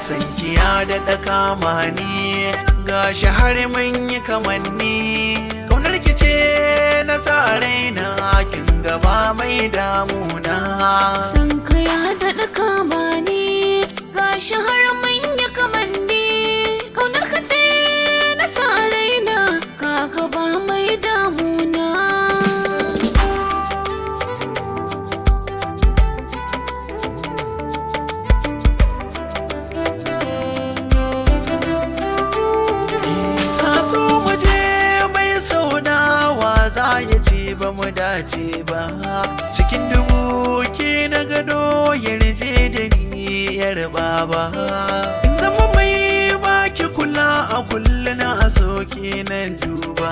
Sankiya da ɗaka mani gashi har mun yi kamanni, kaunar ki ce na sa raina kin gaba mai damuna. Sankiya da ɗaka mani gashi har mun yi kamanni, kaunar ka ce na sa raina ka gaba mai damuna. Za ya ce ba mu dace ba, cikin dubu ke na gado yarje da ni yar baba. In zama mai baki kula a kullum a soke na duba,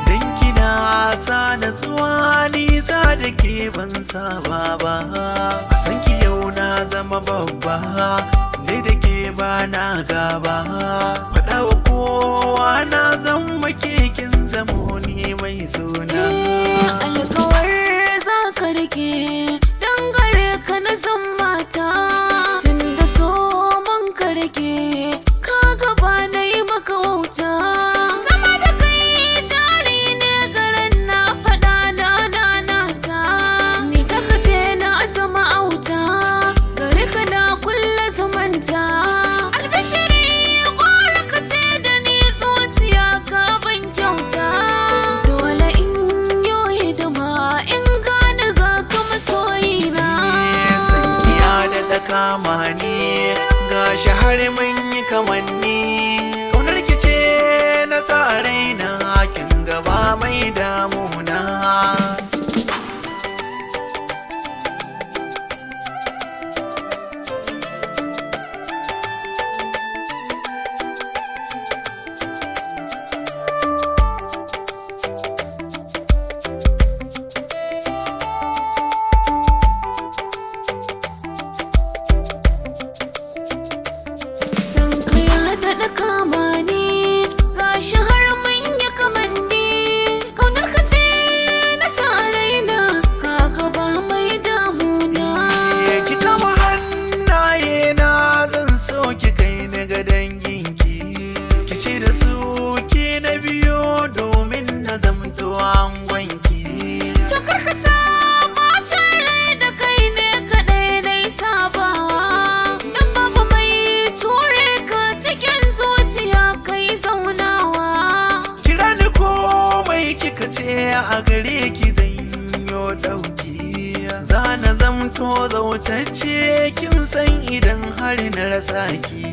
don kina sa natsuwa nisa da ke ban saba ba. A san ki yau na zama babba, dai da ke ba na gaba. Faɗa wa kowa na zama kekin zamo ni mai suna. Alkawar za ka rike don gare ka na zan mata, tun da so man ka rike ka gaba na yi maka wauta. Zama da kai jari ne garin na faɗa na ta, ni ta kace na zama auta gare ka na kulle zamanta. Albishiri gwara ka ce da ni zuciya ka ban kyauta, dole in yo hidima in gane ga kuma soyina. Sankiya da ɗaka mani gashi har mun yi kamanni, kaunar ki ce na sa raina kin gaba mai damuna. Sankiya da ɗaka mani gashi har mun yi kamanni, kaunar ka ce na sa raina ka gaba mai damuna. Ki kama hannaye na zan so ki kai ni ga danginki, ki ce da su ki na biyo domin na zamto angonki. Cokar ka sa bacin rai da kai ne kaɗai dai sabawa, don babu mai ture ka cikin zuciya kai zaunawa. Kira ni komai kika ce a gare ki zan yo ɗauki, za na zamto zautacce kin san idan har na rasa ki.